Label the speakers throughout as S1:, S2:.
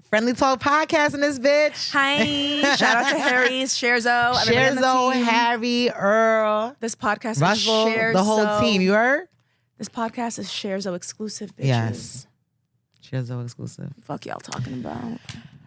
S1: Friendly Talk Podcast in this bitch.
S2: Hi. Shout out to Harry's, Scherzo,
S1: Scherzo, Harry, Earl.
S2: This podcast
S1: Russell,
S2: is Scherzo.
S1: the whole team. You heard?
S2: This podcast is Scherzo exclusive, bitches.
S1: Yes. Scherzo exclusive.
S2: Fuck y'all talking about.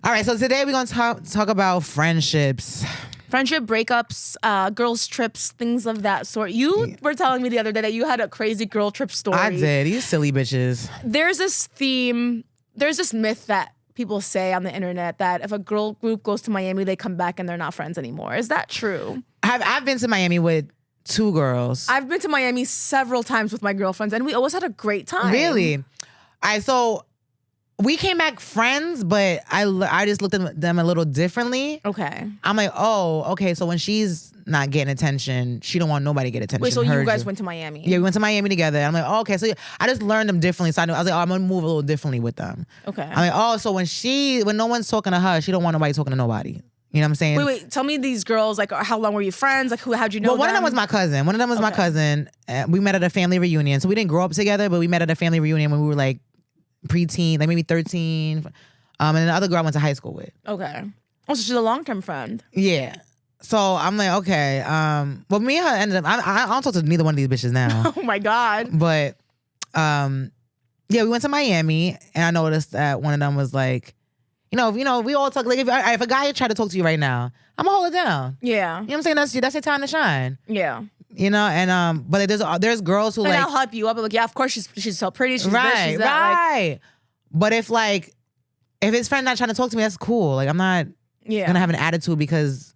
S1: All right, so today we're going to talk about friendships.
S2: Friendship breakups, girls' trips, things of that sort. You were telling me the other day that you had a crazy girl trip story.
S1: I did. These silly bitches.
S2: There's this theme, there's this myth that people say on the internet that if a girl group goes to Miami, they come back and they're not friends anymore. Is that true?
S1: I've been to Miami with 2 girls.
S2: I've been to Miami several times with my girlfriends, and we always had a great time.
S1: Really? All right, so we came back friends, but I just looked at them a little differently.
S2: Okay.
S1: I'm like, oh, okay, so when she's not getting attention, she don't want nobody to get attention.
S2: Wait, so you guys went to Miami?
S1: Yeah, we went to Miami together. I'm like, oh, okay, so I just learned them differently. So I was like, oh, I'm gonna move a little differently with them.
S2: Okay.
S1: I'm like, oh, so when no one's talking to her, she don't want nobody talking to nobody. You know what I'm saying?
S2: Wait, tell me these girls, like, how long were you friends? Like, how'd you know them?
S1: One of them was my cousin. My cousin. We met at a family reunion. So we didn't grow up together, but we met at a family reunion when we were like preteen, like maybe 13. And the other girl I went to high school with.
S2: Okay. Oh, so she's a long-term friend.
S1: Yeah. So I'm like, okay. Well, me and her ended up, I don't talk to neither one of these bitches now.
S2: Oh my God.
S1: But, yeah, we went to Miami, and I noticed that one of them was like, you know, we all talk, like, if a guy tried to talk to you right now, I'm gonna hold it down.
S2: Yeah.
S1: You know what I'm saying? That's your time to shine.
S2: Yeah.
S1: You know, and but there's girls who
S2: and
S1: like,
S2: I'll hype you up. I'm like, yeah, of course she's so pretty. She's
S1: right,
S2: this, she's that.
S1: right.
S2: Like,
S1: but if his friend not trying to talk to me, that's cool. Like, I'm not gonna have an attitude because,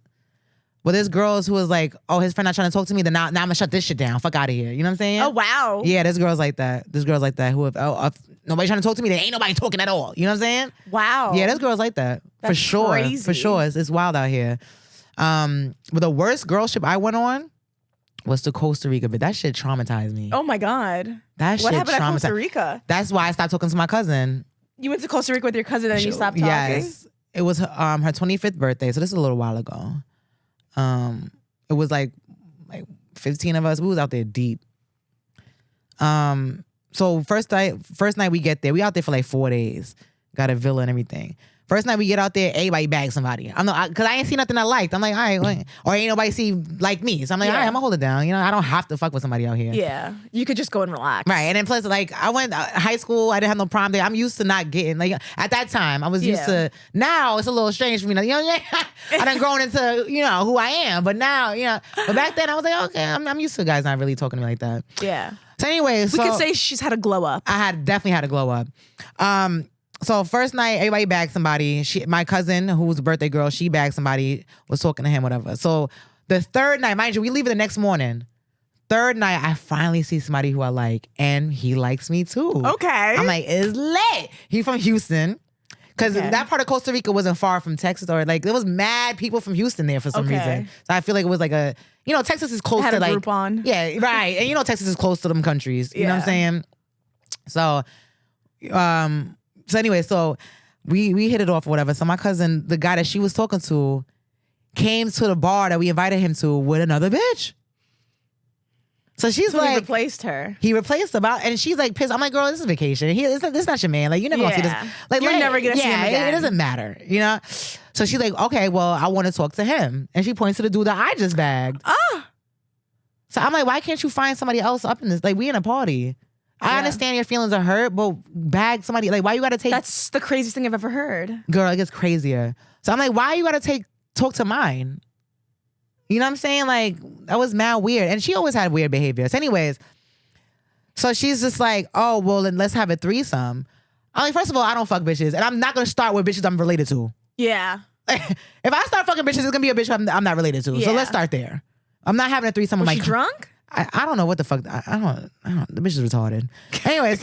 S1: well, there's girls who is like, oh, his friend not trying to talk to me, then now I'm gonna shut this shit down. Fuck out of here. You know what I'm saying?
S2: Oh wow.
S1: Yeah, there's girls like that. There's girls like that who if nobody trying to talk to me, there ain't nobody talking at all. You know what I'm saying?
S2: Wow.
S1: Yeah, there's girls like that.
S2: That's
S1: for sure.
S2: crazy.
S1: For sure. It's wild out here. But the worst girl trip I went on was to Costa Rica, but that shit traumatized me.
S2: Oh my God.
S1: That shit
S2: what happened
S1: traumatized.
S2: at Costa Rica?
S1: That's why I stopped talking to my cousin.
S2: You went to Costa Rica with your cousin and you stopped talking?
S1: Yes. It was her 25th birthday, so this is a little while ago. It was like 15 of us. We was out there deep. So first night we get there, we out there for like 4 days. Got a villa and everything. First night we get out there, everybody bagged somebody. Cause I ain't seen nothing I liked. I'm like, all right, or ain't nobody see like me. So I'm like, all right, I'm gonna hold it down. You know, I don't have to fuck with somebody out here.
S2: Yeah, you could just go and relax.
S1: Right, and then plus, like, I went high school. I didn't have no problem there. I'm used to not getting, like, at that time, I was used to. Now it's a little strange for me. Like, you know, I done grown into, you know, who I am. But now, you know, but back then I was like, okay, I'm used to guys not really talking to me like that.
S2: Yeah.
S1: So anyway,
S2: we could say she's had a glow up.
S1: I definitely had a glow up. So first night, everybody bagged somebody. My cousin, who was a birthday girl, she bagged somebody, was talking to him, whatever. So the third night, mind you, we leave it the next morning. Third night, I finally see somebody who I like, and he likes me too.
S2: Okay.
S1: I'm like, it's lit. He from Houston. Because that part of Costa Rica wasn't far from Texas, or like there was mad people from Houston there for some reason. So I feel like it was like Texas is close to like
S2: Groupon.
S1: Yeah, right. And Texas is close to them countries. You know what I'm saying? So anyway, so we hit it off or whatever. So my cousin, the guy that she was talking to, came to the bar that we invited him to with another bitch. So she's like,
S2: he replaced her.
S1: He replaced her, and she's like pissed. I'm like, girl, this is vacation. This is not your man. Like, you're never gonna see this. Like,
S2: you're never gonna see him again.
S1: It doesn't matter, you know. So she's like, okay, well, I want to talk to him, and she points to the dude that I just bagged. So I'm like, why can't you find somebody else up in this? Like, we in a party. I understand your feelings are hurt, but bag somebody. Like, why you gotta take?
S2: That's the craziest thing I've ever heard.
S1: Girl, it gets crazier. So I'm like, why you gotta talk to mine? You know what I'm saying? Like, that was mad weird. And she always had weird behavior. So anyways, so she's just like, oh, well, then let's have a threesome. I'm like, first of all, I don't fuck bitches. And I'm not going to start with bitches I'm related to.
S2: Yeah.
S1: If I start fucking bitches, it's going to be a bitch I'm not related to. Yeah. So let's start there. I'm not having a threesome with my...
S2: Was she drunk?
S1: I don't know what the fuck... I don't... The bitch is retarded. Anyway,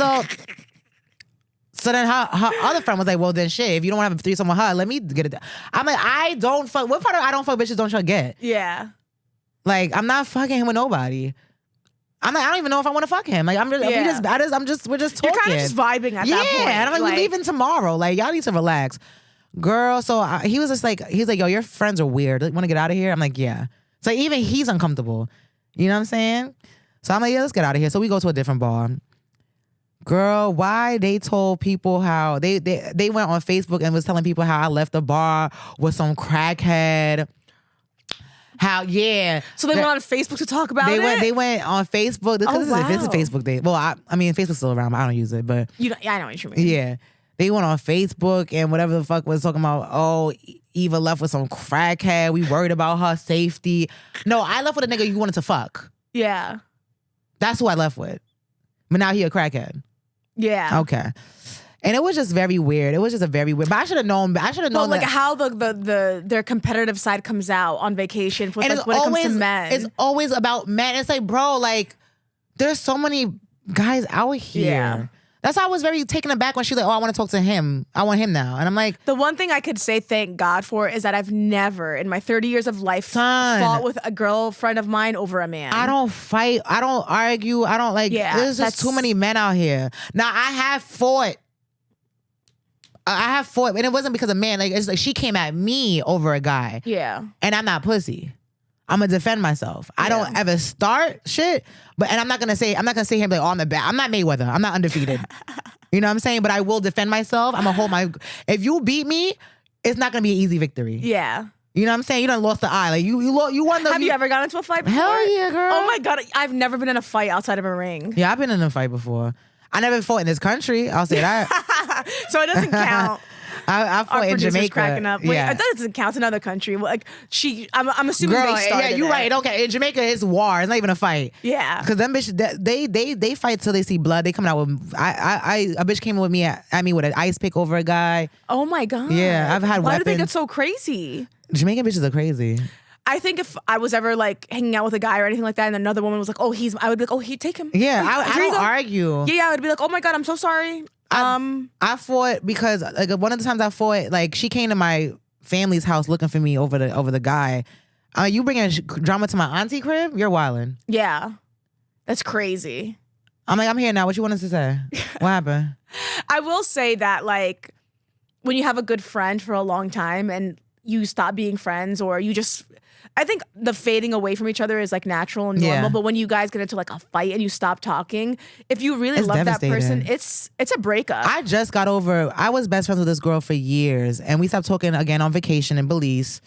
S1: so then her other friend was like, well, then shit, if you don't want to have a threesome with her, let me get it. I'm like, I don't fuck. What part of I don't fuck bitches don't you get?
S2: Yeah.
S1: Like, I'm not fucking him with nobody. I'm like, I don't even know if I want to fuck him. Like, we're just talking.
S2: You're kind of just vibing at that point.
S1: Yeah, and I'm like, we're leaving tomorrow. Like, y'all need to relax. Girl, so he was just like, he's like, yo, your friends are weird. Like, want to get out of here? I'm like, yeah. So even he's uncomfortable. You know what I'm saying? So I'm like, yeah, let's get out of here. So we go to a different bar. Girl, why they told people how they went on Facebook and was telling people how I left the bar with some crackhead. How
S2: So they went on Facebook to talk about it?
S1: They went on Facebook because this is Facebook day. Well, I mean Facebook's still around, but I don't use it. But
S2: I know what you mean.
S1: Yeah. They went on Facebook and whatever the fuck was talking about, oh, Eva left with some crackhead. We worried about her safety. No, I left with a nigga you wanted to fuck.
S2: Yeah.
S1: That's who I left with. But now he a crackhead.
S2: Yeah.
S1: Okay. And it was just very weird. It was just a very weird. But I should have known. Well,
S2: like how their competitive side comes out on vacation with, like, when it comes to men.
S1: It's always about men. It's like, bro, like there's so many guys out here.
S2: Yeah.
S1: That's why I was very taken aback when she's like, oh, I want to talk to him. I want him now. And I'm like,
S2: the one thing I could say thank God for is that I've never in my 30 years of life fought with a girlfriend of mine over a man.
S1: I don't fight. I don't argue. I don't like, there's just too many men out here. Now I have fought. And it wasn't because of man. Like, it's like she came at me over a guy.
S2: Yeah.
S1: And I'm not pussy. I'm gonna defend myself. I don't ever start shit, and I'm not gonna say here and be like, oh, I'm the bad. I'm not Mayweather. I'm not undefeated. You know what I'm saying? But I will defend myself. I'm gonna hold my. If you beat me, it's not gonna be an easy victory.
S2: Yeah.
S1: You know what I'm saying? You done lost the eye. Like you won the.
S2: Have you ever gotten into a fight before?
S1: Hell yeah, girl.
S2: Oh my God, I've never been in a fight outside of a ring.
S1: Yeah, I've been in a fight before. I never fought in this country. I'll say that.
S2: So it doesn't count.
S1: I fought in Jamaica.
S2: Cracking up. Wait, that doesn't count. It's another country. Like I'm assuming
S1: girl,
S2: they started.
S1: Yeah, you're right. Okay, in Jamaica it's war. It's not even a fight.
S2: Yeah,
S1: because them bitches they fight till they see blood. They coming out with a bitch came with me at me with an ice pick over a guy.
S2: Oh my God.
S1: Yeah, I've had.
S2: Why do they get so crazy?
S1: Jamaican bitches are crazy.
S2: I think if I was ever like hanging out with a guy or anything like that, and another woman was like, "Oh, I would be like, "Oh, take him."
S1: Yeah, I don't argue.
S2: Yeah, I would be like, "Oh my God, I'm so sorry."
S1: I fought because like one of the times I fought, like she came to my family's house looking for me over the guy. You bringing drama to my auntie crib? You're wildin'.
S2: Yeah, that's crazy.
S1: I'm like, I'm here now. What you wanted to say? What happened?
S2: I will say that like when you have a good friend for a long time and you stop being friends or you just. I think the fading away from each other is like natural and normal, but when you guys get into like a fight and you stop talking, if you really love that person, it's a breakup.
S1: I just got over. I was best friends with this girl for years, and we stopped talking again on vacation in Belize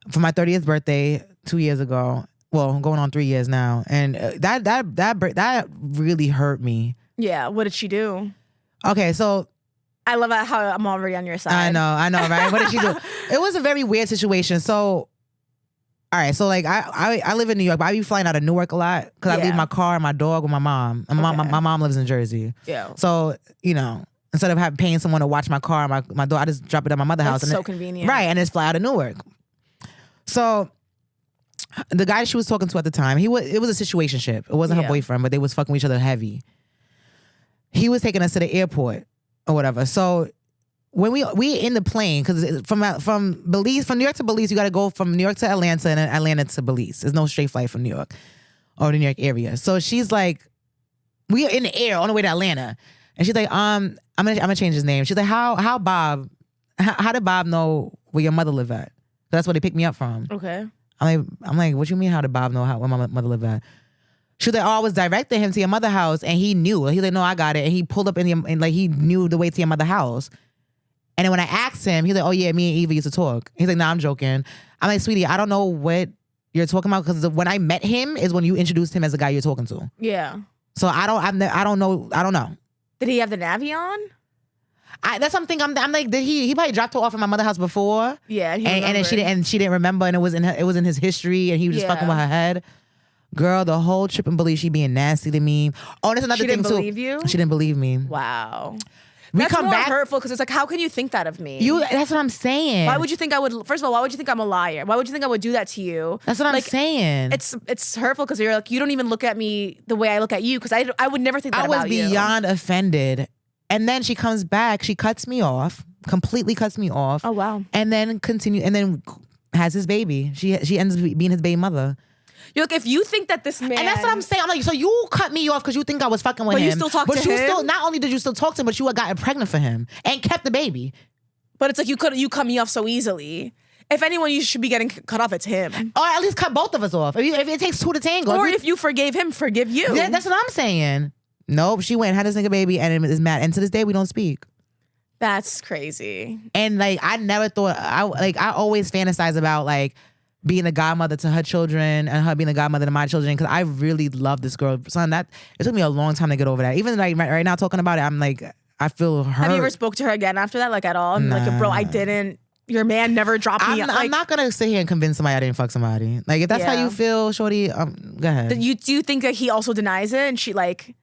S1: for my 30th birthday 2 years ago. Well, going on 3 years now, and that really hurt me.
S2: Yeah, what did she do?
S1: Okay, so.
S2: I love how I'm already on your side.
S1: I know, right? What did she do? It was a very weird situation. So. All right, so like I live in New York, but I be flying out of Newark a lot because I leave my car and my dog with my mom. And my mom lives in Jersey.
S2: Yeah.
S1: So, instead of paying someone to watch my car and my dog, I just drop it at my mother's house.
S2: That's so convenient.
S1: Right, and just fly out of Newark. So the guy she was talking to at the time, it was a situationship. It wasn't her boyfriend, but they was fucking with each other heavy. He was taking us to the airport or whatever. So when we in the plane, because from Belize, from New York to Belize, you got to go from New York to Atlanta and then Atlanta to Belize. There's no straight flight from New York or the New York area. So she's like, we are in the air on the way to Atlanta, and she's like, I'm gonna change his name. She's like, how did Bob know where your mother live at? That's where they picked me up from.
S2: Okay.
S1: I'm like, what you mean? How did Bob know where my mother live at? She was like, oh, I was directing him to your mother's house, and he knew. He's like, no, I got it, and he pulled up and like he knew the way to your mother's house. And then when I asked him, he's like, oh yeah, me and Eva used to talk. He's like, nah, I'm joking. I'm like, sweetie, I don't know what you're talking about because when I met him is when you introduced him as the guy you're talking to.
S2: Yeah.
S1: So I don't know.
S2: Did he have the Navi on?
S1: That's something I'm like, did he probably dropped her off at my mother's house before?
S2: Yeah,
S1: and then she didn't remember, and it was in his history, and he was just fucking with her head. Girl, the whole trip and believe she being nasty to me. Oh, there's another thing too.
S2: She didn't believe you?
S1: She didn't believe me.
S2: Wow. That's more hurtful because it's like, how can you think that of me?
S1: That's what I'm saying.
S2: Why would you think I would? First of all, why would you think I'm a liar? Why would you think I would do that to you?
S1: That's what I'm saying.
S2: It's hurtful because you're like, you don't even look at me the way I look at you because I would never think that about you.
S1: I was beyond offended, and then she comes back, she cuts me off, completely cuts me off.
S2: Oh wow!
S1: And then has his baby. She ends up being his baby mother.
S2: You're like, if you think that this man...
S1: And that's what I'm saying. I'm like, so you cut me off because you think I was fucking with him.
S2: But you still talk to him?
S1: Not only did you still talk to him, but you had gotten pregnant for him and kept the baby.
S2: But it's like, you cut me off so easily. If anyone you should be getting cut off, it's him.
S1: Or at least cut both of us off. If it takes two to tango.
S2: Or if you forgave him, forgive you.
S1: Yeah, that's what I'm saying. Nope, she went and had this nigga baby and is mad. And to this day, we don't speak.
S2: That's crazy.
S1: And like, I never thought, I always fantasize about like being a godmother to her children and her being a godmother to my children, because I really love this girl. Son, it took me a long time to get over that. Even like right now talking about it, I'm like, I feel hurt.
S2: Have you ever spoke to her again after that, like at all? And like, bro, I didn't. Your man never dropped me.
S1: I'm not gonna sit here and convince somebody I didn't fuck somebody. Like, if that's how you feel, shorty, go ahead.
S2: Do you think that he also denies it? And she like,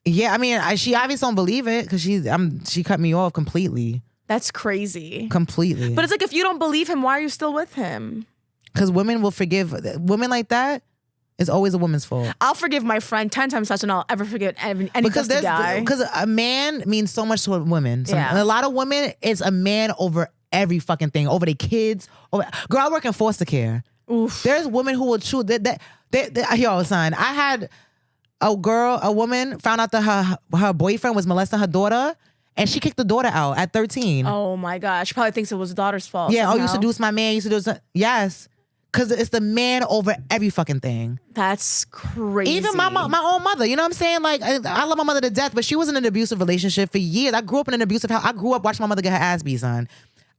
S1: yeah, I mean, she obviously don't believe it because she cut me off completely.
S2: That's crazy.
S1: Completely.
S2: But it's like, if you don't believe him, why are you still with him?
S1: Because women will forgive. Women like that, it's always a woman's fault.
S2: I'll forgive my friend 10 times such, and I'll ever forgive any
S1: because
S2: guy.
S1: Because a man means so much to a woman.
S2: Yeah.
S1: A lot of women, it's a man over every fucking thing, over their kids. Girl, I work in foster care.
S2: Oof.
S1: There's women who will choose. Yo, son, I had a woman found out that her boyfriend was molesting her daughter, and she kicked the daughter out at 13.
S2: Oh my gosh, she probably thinks it was the daughter's fault.
S1: Yeah,
S2: somehow.
S1: you seduce my man, you seduce. Yes. Because it's the man over every fucking thing.
S2: That's crazy.
S1: Even my own mother, you know what I'm saying? Like, I love my mother to death, but she was in an abusive relationship for years. I grew up in an abusive house. I grew up watching my mother get her ass beat, son.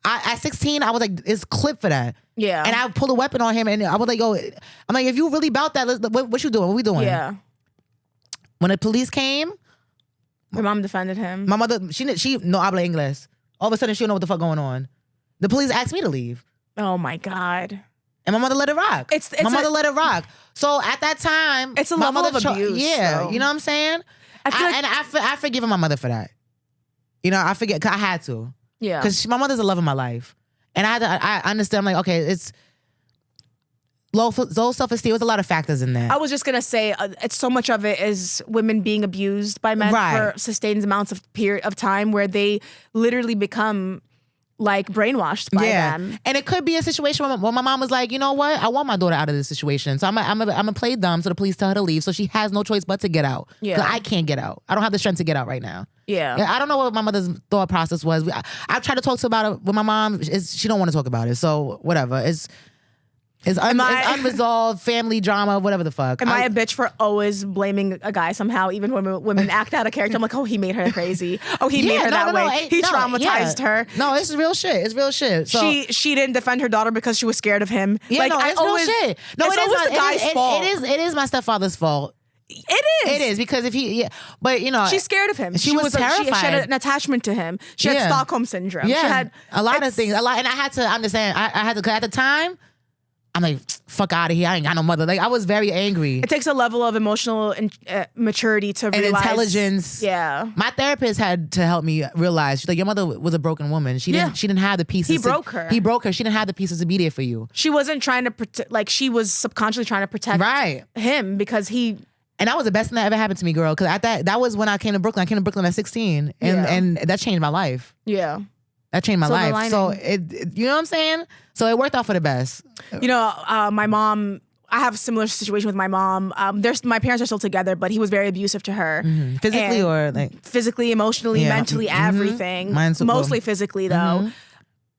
S1: At 16, I was like, it's clip for that.
S2: Yeah.
S1: And I pulled a weapon on him, and I was like, yo, I'm like, if you really about that, what you doing? What we doing?
S2: Yeah.
S1: When the police came,
S2: my mom defended him.
S1: my mother, she no habla inglés. All of a sudden, she don't know what the fuck going on. The police asked me to leave.
S2: Oh my God.
S1: And my mother let it rock. My mother let it rock. So at that time,
S2: it's a level of abuse.
S1: Yeah,
S2: so.
S1: You know what I'm saying? I forgive my mother for that. You know, I forget, because I had to.
S2: Yeah.
S1: Because my mother's the love of my life. And I understand, I'm like, okay, it's low self-esteem. There's a lot of factors in there.
S2: I was just going to say, it's so much of it is women being abused by men for sustained amounts of period of time where they literally become like brainwashed by them.
S1: And it could be a situation where my mom was like, you know what? I want my daughter out of this situation. So I'm gonna play dumb so the police tell her to leave. So she has no choice but to get out. Yeah. Because I can't get out. I don't have the strength to get out right now.
S2: Yeah.
S1: I don't know what my mother's thought process was. I've tried to talk to about it with my mom. She don't want to talk about it. So whatever. It's unresolved family drama, whatever the fuck.
S2: Am I a bitch for always blaming a guy somehow, even when women act out of character? I'm like, oh, he made her crazy. Oh, he made her that way. He traumatized her.
S1: No, it's real shit. It's real shit. So,
S2: she didn't defend her daughter because she was scared of him.
S1: Yeah,
S2: like,
S1: no, it's real shit. No,
S2: it's always the guy's fault.
S1: It is my stepfather's fault. It is because if he, but you know,
S2: she's scared of him.
S1: She was terrified.
S2: She had an attachment to him. She had Stockholm syndrome.
S1: Yeah,
S2: she had
S1: a lot of things. And I had to understand. I had to, 'cause at the time, I'm like, fuck out of here. I ain't got no mother. Like, I was very angry.
S2: It takes a level of emotional maturity to realize.
S1: And intelligence.
S2: Yeah.
S1: My therapist had to help me realize, she's like, your mother was a broken woman. She didn't have the pieces.
S2: He broke her.
S1: He broke her. She didn't have the pieces to be there for you.
S2: She wasn't trying to protect, like, she was subconsciously trying to protect him because he.
S1: And that was the best thing that ever happened to me, girl. Because at that was when I came to Brooklyn. I came to Brooklyn at 16. And that changed my life.
S2: Yeah.
S1: That changed my life. So it, you know what I'm saying? So it worked out for the best.
S2: You know, my mom, I have a similar situation with my mom. My parents are still together, but he was very abusive to her.
S1: Mm-hmm. Physically or like?
S2: Physically, emotionally, mentally, everything. Mostly physically though. Mm-hmm.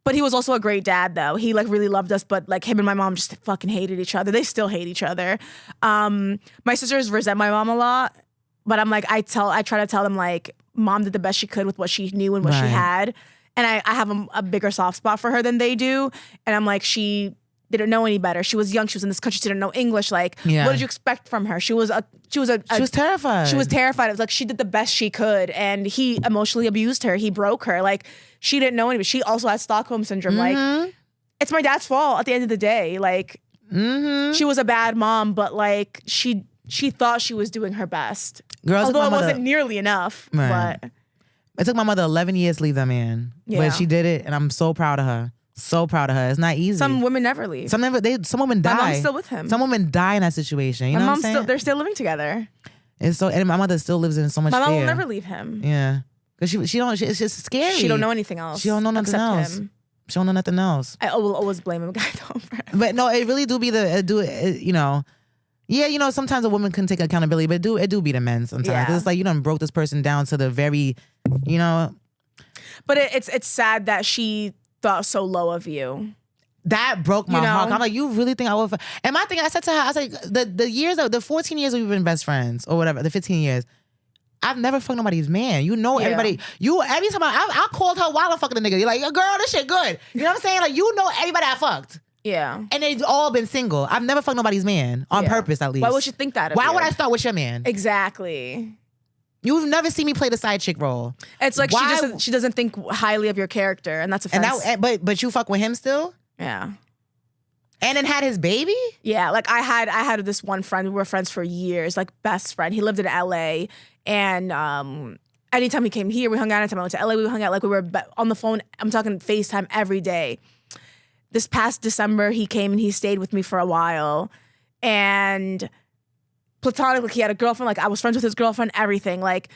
S2: But he was also a great dad though. He like really loved us, but like him and my mom just fucking hated each other. They still hate each other. My sisters resent my mom a lot, but I'm like, I try to tell them like, mom did the best she could with what she knew and what she had. And I have a bigger soft spot for her than they do. And I'm like, she didn't know any better. She was young. She was in this country. She didn't know English. Like, what did you expect from her? She was terrified. She was terrified. It was like she did the best she could. And he emotionally abused her. He broke her. Like, she didn't know anybody. She also had Stockholm syndrome. Like, it's my dad's fault at the end of the day. Like, she was a bad mom, but like, she thought she was doing her best. Although it wasn't nearly enough.
S1: Right.
S2: But
S1: it took my mother 11 years to leave that man. Yeah. But she did it, and I'm so proud of her. So proud of her. It's not easy.
S2: Some women never leave.
S1: Some women die.
S2: My mom's still with him.
S1: Some women die in that situation. You know what I'm saying?
S2: They're still living together.
S1: And my mother still lives in so much fear.
S2: My mom will never leave him.
S1: Yeah. Because it's just scary.
S2: She don't know anything else.
S1: She don't know nothing else.
S2: Him.
S1: She don't know nothing else.
S2: I will always blame him, guy though.
S1: But no, it really do be you know. Yeah, you know, sometimes a woman can take accountability, but it do be the men sometimes. Yeah. 'Cause it's like you done broke this person down to the very, you know.
S2: But it's sad that she thought so low of you.
S1: That broke my heart. I'm like, you really think I would? And my thing, I said to her, I was like, the 14 years that we've been best friends or whatever, the 15 years, I've never fucked nobody's man. You know everybody. Every time I called her while I'm fucking a nigga. You're like, girl, this shit good. You know what I'm saying? Like, you know everybody I fucked.
S2: Yeah.
S1: And they've all been single. I've never fucked nobody's man on purpose, at least.
S2: Why would you think that?
S1: Why would I start with your man?
S2: Exactly.
S1: You've never seen me play the side chick role.
S2: It's like she doesn't think highly of your character, and that's offensive.
S1: But you fuck with him still?
S2: Yeah.
S1: And then had his baby?
S2: Yeah, like I had this one friend. We were friends for years, like best friend. He lived in LA, and anytime he came here, we hung out. Anytime I went to LA, we hung out. Like we were on the phone. I'm talking FaceTime every day. This past December, he came and he stayed with me for a while, and platonically, he had a girlfriend. Like I was friends with his girlfriend, everything. Like,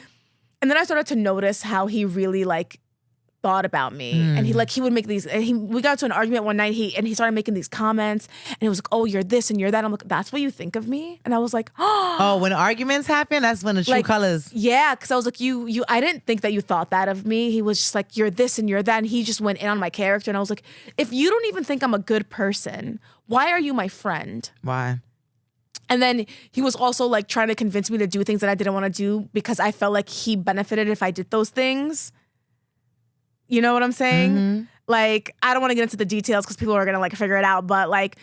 S2: and then I started to notice how he really like thought about me, and he would make these. And we got into an argument one night. He started making these comments, and it was like, "Oh, you're this and you're that." I'm like, "That's what you think of me?" And I was like,
S1: "Oh, when arguments happen, that's when the true colors."
S2: Yeah, because I was like, "You, I didn't think that you thought that of me." He was just like, "You're this and you're that," and he just went in on my character, and I was like, "If you don't even think I'm a good person, why are you my friend?"
S1: Why?
S2: And then he was also like trying to convince me to do things that I didn't want to do because I felt like he benefited if I did those things. You know what I'm saying?
S1: Mm-hmm.
S2: Like, I don't want to get into the details because people are going to like figure it out. But like,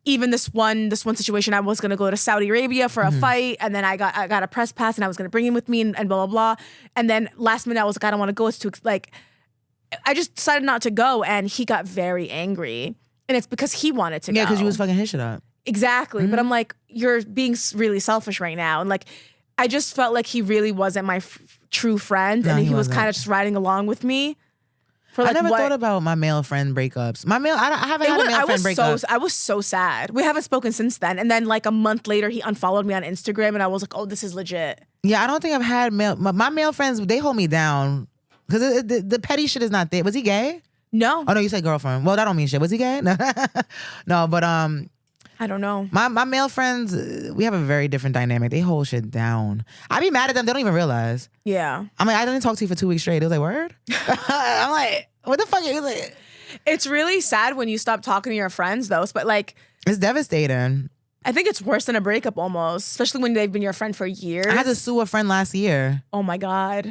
S2: even this one situation, I was going to go to Saudi Arabia for a fight. And then I got a press pass and I was going to bring him with me and blah, blah, blah. And then last minute I was like, I don't want to go. It's too, like, I just decided not to go. And he got very angry. And it's because he wanted to go.
S1: Yeah, because you was fucking his shit up.
S2: Exactly. But I'm like, you're being really selfish right now. And like, I just felt like he really wasn't my true friend.
S1: No,
S2: and he was
S1: wasn't.
S2: kind of just riding along with me. For
S1: I
S2: like
S1: never thought about my male friend breakups. I haven't had a male friend breakup.
S2: I was so sad. We haven't spoken since then. And then like a month later, he unfollowed me on Instagram, and I was like, oh, this is legit.
S1: Yeah, I don't think I've had my male friends. They hold me down because the petty shit is not there. Was he gay?
S2: No.
S1: Oh no, you said girlfriend. Well, that don't mean shit. Was he gay? No, no. But
S2: I don't know.
S1: My male friends, we have a very different dynamic. They hold shit down. I be mad at them. They don't even realize.
S2: Yeah.
S1: I'm like, I didn't talk to you for 2 weeks straight. It was like, word? I'm like, what the fuck? Like,
S2: it's really sad when you stop talking to your friends, though. But like,
S1: it's devastating.
S2: I think it's worse than a breakup almost, especially when they've been your friend for years.
S1: I had to sue a friend last year.
S2: Oh my God.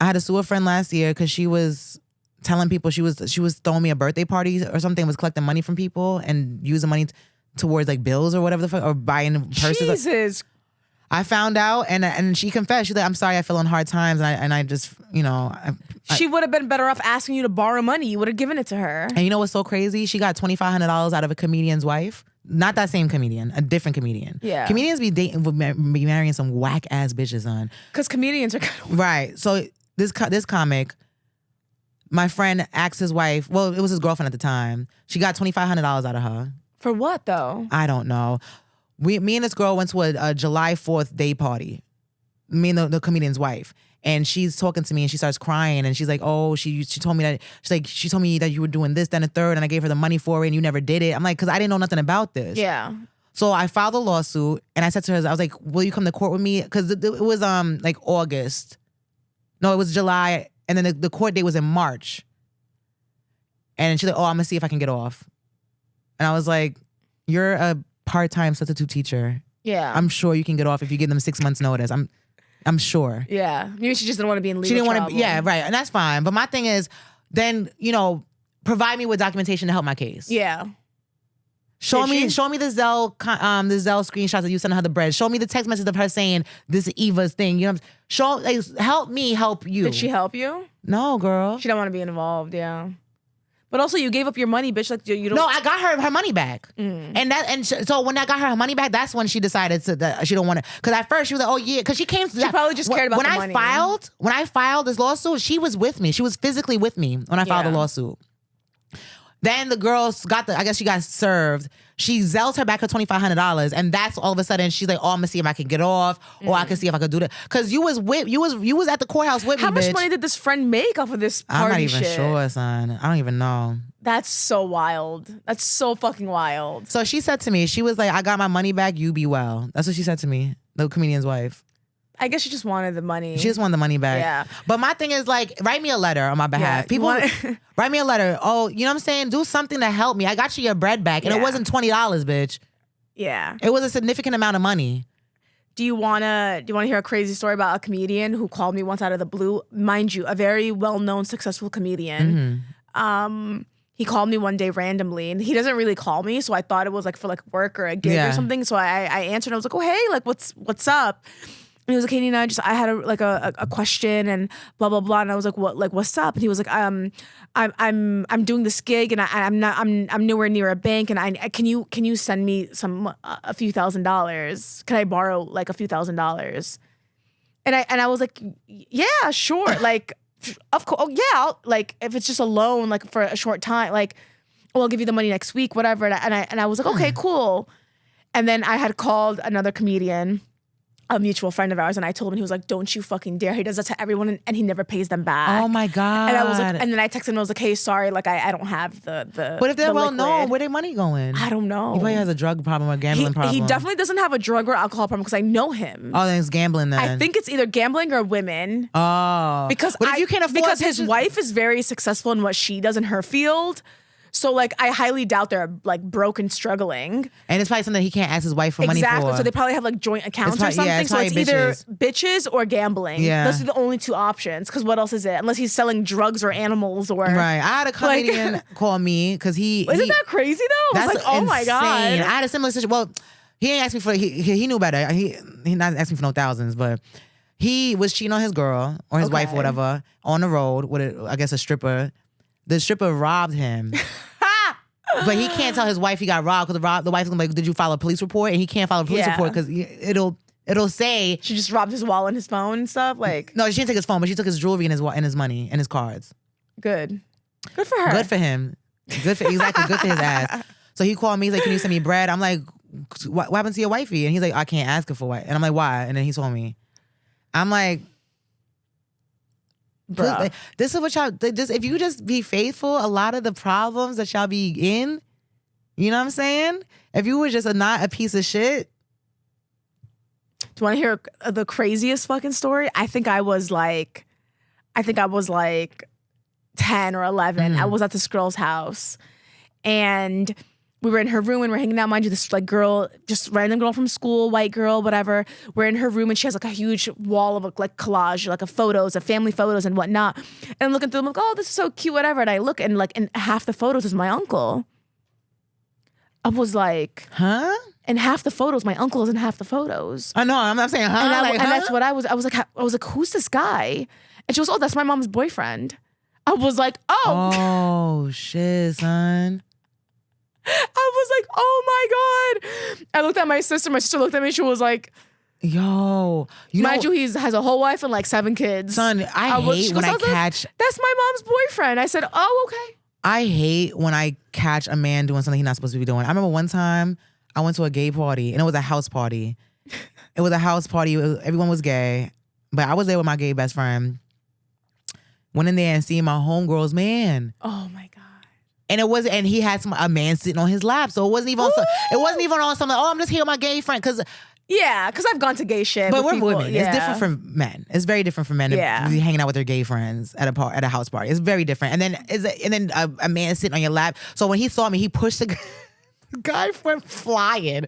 S1: I had to sue a friend last year because she was telling people she was throwing me a birthday party or something, was collecting money from people and using money towards like bills or whatever the fuck, or buying purses.
S2: Jesus.
S1: I found out and she confessed. She's like, I'm sorry, I fell on hard times, and I just, you know.
S2: She would have been better off asking you to borrow money. You would have given it to her.
S1: And you know what's so crazy? She got $2,500 out of a comedian's wife. Not that same comedian, a different comedian.
S2: Yeah.
S1: Comedians be marrying some whack ass bitches on.
S2: Because comedians are kind of
S1: right. So this comic, my friend asked his wife. Well, it was his girlfriend at the time. She got $2,500 out of her.
S2: For what though?
S1: I don't know. Me and this girl went to a July 4th day party. Me and the comedian's wife. And she's talking to me and she starts crying and she's like, oh, she told me that, she told me that you were doing this, then a third, and I gave her the money for it and you never did it. I'm like, because I didn't know nothing about this.
S2: Yeah.
S1: So I filed a lawsuit and I said to her, I was like, will you come to court with me? Because it was like August. No, it was July. And then the court date was in March. And she's like, oh, I'm going to see if I can get off. And I was like, you're a part-time substitute teacher.
S2: Yeah.
S1: I'm sure you can get off if you give them 6 months notice. I'm sure.
S2: Yeah. Maybe she just didn't want to be in legal
S1: She didn't
S2: trouble.
S1: want to. Yeah, right. And that's fine. But my thing is, then, you know, provide me with documentation to help my case.
S2: Yeah.
S1: Show me the Zelle screenshots that you sent her the bread. Show me the text message of her saying this is Eva's thing. You know, help me help you.
S2: Did she help you?
S1: No, girl.
S2: She don't want to be involved. Yeah. But also, you gave up your money, bitch. Like you don't.
S1: No, I got her money back, so when I got her money back, that's when she decided that she don't want to. Because at first she was like, "Oh yeah," because she came.
S2: She probably just cared about the money.
S1: When I filed this lawsuit, she was with me. She was physically with me when I filed the lawsuit. Then the girls I guess she got served. She zells her back her $2,500, and that's all of a sudden she's like, "Oh, I'm gonna see if I can get off, or I can see if I could do that." Because you was at the courthouse with me.
S2: How much
S1: bitch.
S2: money did this friend make off of this party
S1: I'm not even
S2: shit?
S1: sure, son. I don't even know.
S2: That's so wild. That's so fucking wild.
S1: So she said to me, she was like, "I got my money back. You be well." That's what she said to me, the comedian's wife.
S2: I guess she just wanted the money.
S1: She just wanted the money back.
S2: Yeah.
S1: But my thing is like, write me a letter on my behalf.
S2: Yeah,
S1: People, write me a letter. Oh, you know what I'm saying? Do something to help me. I got you your bread back. And it wasn't $20, bitch.
S2: Yeah.
S1: It was a significant amount of money.
S2: Do you wanna hear a crazy story about a comedian who called me once out of the blue? Mind you, a very well-known, successful comedian. He called me one day randomly, and he doesn't really call me, so I thought it was like for like work or a gig or something. So I answered. I was like, "Oh hey, like what's up?" And he was like, "Hey Nina, I had a question and blah blah blah." And I was like, "What? Like what's up?" And he was like, I'm doing this gig and I'm nowhere near a bank and can you send me a few $1,000s? Can I borrow like a few $1,000s?" And I was like, "Yeah, sure." Like, of course, yeah. Like if it's just a loan, like for a short time, like, I'll give you the money next week, whatever. And I was like, "Okay, cool." And then I had called another comedian, a mutual friend of ours, and I told him, he was like, "Don't you fucking dare." He does that to everyone and he never pays them back.
S1: Oh my God.
S2: And I was like, and then I texted him and I was like, "Hey, sorry, like I don't have the
S1: But if they're well
S2: liquid."
S1: known, where their money going?
S2: I don't know.
S1: He probably has a drug problem or gambling problem.
S2: He definitely doesn't have a drug or alcohol problem because I know him.
S1: Oh, then it's gambling then.
S2: I think it's either gambling or women.
S1: Oh.
S2: Because
S1: if you can't afford
S2: because his wife is very successful in what she does in her field. So like I highly doubt they're like broke and struggling.
S1: And it's probably something he can't ask his wife for money for.
S2: Exactly. So they probably have like joint accounts or something.
S1: It's
S2: so it's either
S1: bitches.
S2: bitches or gambling.
S1: Yeah.
S2: Those are the only two options. Because what else is it? Unless he's selling drugs or animals or
S1: Right. I had a comedian call me because
S2: Isn't that crazy though? I was like, oh my God.
S1: I had a similar situation. Well, he ain't asked me for he knew better. He not asking for no thousands, but he was cheating on his girl or his wife or whatever on the road with I guess a stripper. The stripper robbed him. But he can't tell his wife he got robbed because the wife's gonna be like, "Did you file a police report?" And he can't file a police report because it'll say
S2: she just robbed his wallet and his phone and stuff. Like,
S1: no, she didn't take his phone, but she took his jewelry and his money and his cards.
S2: Good for her.
S1: Good for him. Good for his ass. So he called me. He's like, "Can you send me bread?" I'm like, "What happened to your wifey?" And he's like, "I can't ask her for what." And I'm like, "Why?" And then he told me. I'm like,
S2: Bruh.
S1: this is what y'all just if you just be faithful, a lot of the problems that y'all be in, you know what I'm saying? If you were just not a piece of shit.
S2: Do you want to hear the craziest fucking story? I think I was like 10 or 11. I was at this girl's house and we were in her room and we're hanging out. Mind you, this like girl, just random girl from school, white girl, whatever. We're in her room and she has like a huge wall of like collage, like of photos, of family photos and whatnot. And I'm looking through them like, oh, this is so cute, whatever. And I look and like in half the photos is my uncle. I was like,
S1: huh?
S2: And half the photos, my uncle is in half the photos.
S1: I know, I'm not saying huh.
S2: And that's what I was like, who's this guy? And she goes, oh, that's my mom's boyfriend. I was like, oh.
S1: Oh shit, son.
S2: I was like, oh my God. I looked at my sister looked at me, she was like,
S1: yo,
S2: mind you, he has a whole wife and like 7 kids.
S1: Son, I hate when I catch.
S2: That's my mom's boyfriend. I said, oh, okay.
S1: I hate when I catch a man doing something he's not supposed to be doing. I remember one time I went to a gay party and it was a house party. It was a house party. Everyone was gay, but I was there with my gay best friend. Went in there and seen my homegirl's man.
S2: Oh my God.
S1: And he had a man sitting on his lap. So it wasn't even on something like, oh, I'm just here with my gay friend. Because
S2: I've gone to gay shit.
S1: But
S2: with
S1: we're
S2: people.
S1: women. It's different from men. It's very different from men to be hanging out with their gay friends at a house party. It's very different. And then a man sitting on your lap. So when he saw me, he pushed the guy went flying.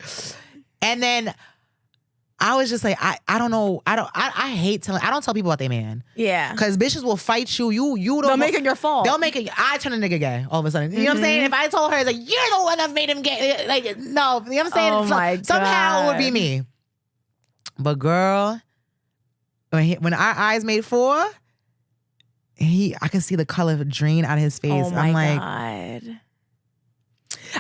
S1: And then I was just like, I don't know. I hate telling. I don't tell people about their man.
S2: Yeah.
S1: Because bitches will fight you. You don't.
S2: They'll make it your fault.
S1: They'll make it. I turn a nigga gay all of a sudden. You know what I'm saying? If I told her, it's like, you're the one that made him gay. Like, no. You know what I'm saying?
S2: Oh my God.
S1: Somehow it would be me. But girl, when our eyes made 4, I can see the color drain out of his face.
S2: Oh my
S1: I'm like,
S2: God.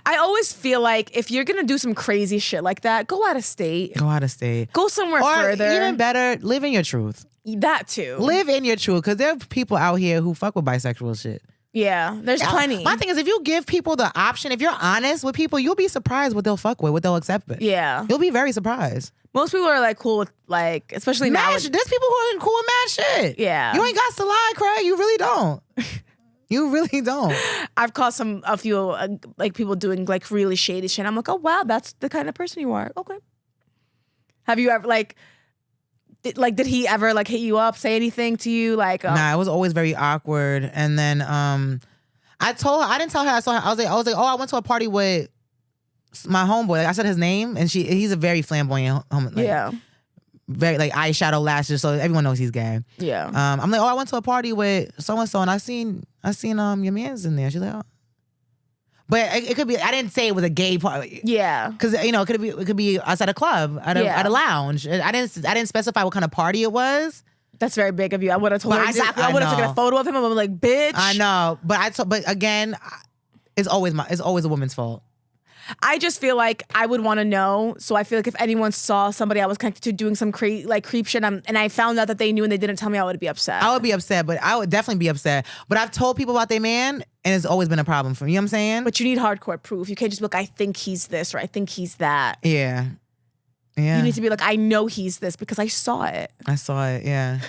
S2: I always feel like if you're gonna do some crazy shit like that, go out of state.
S1: Go out of state.
S2: Go somewhere further.
S1: Even better, live in your truth.
S2: That too.
S1: Live in your truth, because there are people out here who fuck with bisexual shit.
S2: Yeah, there's plenty.
S1: My thing is, if you give people the option, if you're honest with people, you'll be surprised what they'll fuck with, what they'll accept with.
S2: Yeah.
S1: You'll be very surprised.
S2: Most people are like cool with like, especially now.
S1: There's people who are cool with mad shit.
S2: Yeah.
S1: You ain't got to lie, Craig. You really don't. You really don't.
S2: I've caught a few like people doing like really shady shit. I'm like, oh wow, that's the kind of person you are. Okay. Have you ever did he ever like hit you up, say anything to you? Like,
S1: nah, it was always very awkward. And then I didn't tell her I saw her. I was like, oh, I went to a party with my homeboy. Like, I said his name, and he's a very flamboyant very like eyeshadow lashes, so everyone knows he's gay.
S2: Yeah.
S1: I'm like, oh, I went to a party with so and so, and I seen your man's in there. She's like, oh. But it could be. I didn't say it was a gay party.
S2: Yeah.
S1: Because it could be outside a club, at a lounge. I didn't specify what kind of party it was.
S2: That's very big of you. I would have told her exactly. I would have taken a photo of him. I would be like, bitch.
S1: I know, but again, it's always a woman's fault.
S2: I just feel like I would want to know. So I feel like if anyone saw somebody I was connected to doing some creep shit, and I found out that they knew and they didn't tell me, I would be upset.
S1: I would be upset, but I would definitely be upset. But I've told people about their man, and it's always been a problem for me. You know what I'm saying?
S2: But you need hardcore proof. You can't just be like, I think he's this or I think he's that.
S1: Yeah. Yeah.
S2: You need to be like, I know he's this because I saw it.
S1: I saw it, yeah.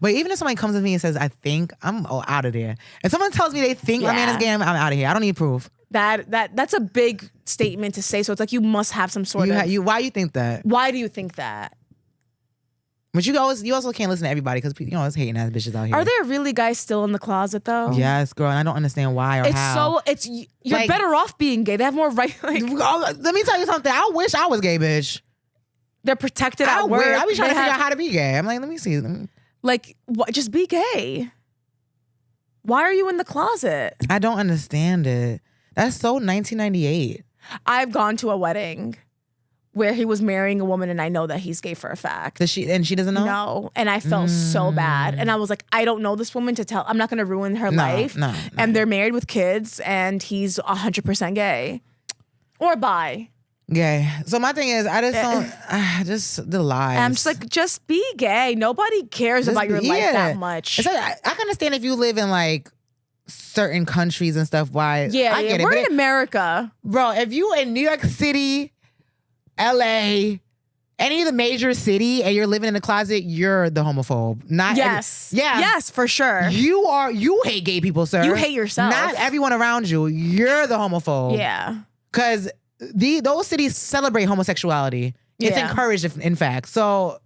S1: But even if somebody comes to me and says, I think, I'm out of there. If someone tells me they think my man is gay, I'm out of here. I don't need proof.
S2: That's a big statement to say. So it's like you must have some sort of.
S1: Why you think that?
S2: Why do you think that?
S1: But you also can't listen to everybody because it's hating ass bitches out here.
S2: Are there really guys still in the closet though?
S1: Yes, girl. And I don't understand why or how.
S2: You're like, better off being gay. They have more right. Like,
S1: let me tell you something. I wish I was gay, bitch.
S2: They're protected at work.
S1: I be trying to figure out how to be gay. I'm like, let me see.
S2: Like, just be gay. Why are you in the closet?
S1: I don't understand it. That's so 1998.
S2: I've gone to a wedding where he was marrying a woman and I know that he's gay for a fact.
S1: She doesn't know?
S2: No. And I felt so bad. And I was like, I don't know this woman to tell. I'm not going to ruin her life. No. And they're married with kids and he's 100% gay. Or bi.
S1: Gay. So my thing is, I just don't, just the lies.
S2: I'm just like, just be gay. Nobody cares about your life that much.
S1: It's like, I can understand if you live in like certain countries and stuff. Why?
S2: Yeah,
S1: I get it.
S2: We're in America.
S1: Bro, if you in New York City, LA, any of the major city and you're living in a closet, you're the homophobe.
S2: Yes, for sure.
S1: You hate gay people, sir.
S2: You hate yourself.
S1: Not everyone around you. You're the homophobe.
S2: Yeah.
S1: Because those cities celebrate homosexuality. It's encouraged, in fact. So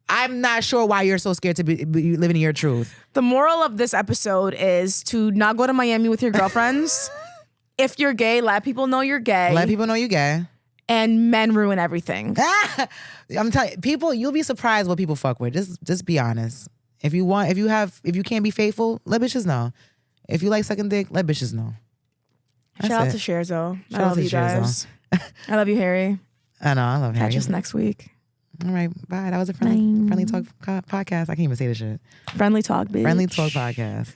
S1: I'm not sure why you're so scared to be living in your truth.
S2: The moral of this episode is to not go to Miami with your girlfriends. If you're gay, let people know you're gay.
S1: Let people know you're gay.
S2: And men ruin everything.
S1: I'm telling you, people, you'll be surprised what people fuck with. Just be honest. If you can't be faithful, let bitches know. If you like sucking dick, let bitches know.
S2: Shout out to Scherzo. I love you guys. I love you, Harry.
S1: I know, I love Harry.
S2: Catch us next week.
S1: All right, bye. That was a friendly talk podcast. I can't even say this shit.
S2: Friendly talk, bitch.
S1: Friendly talk podcast.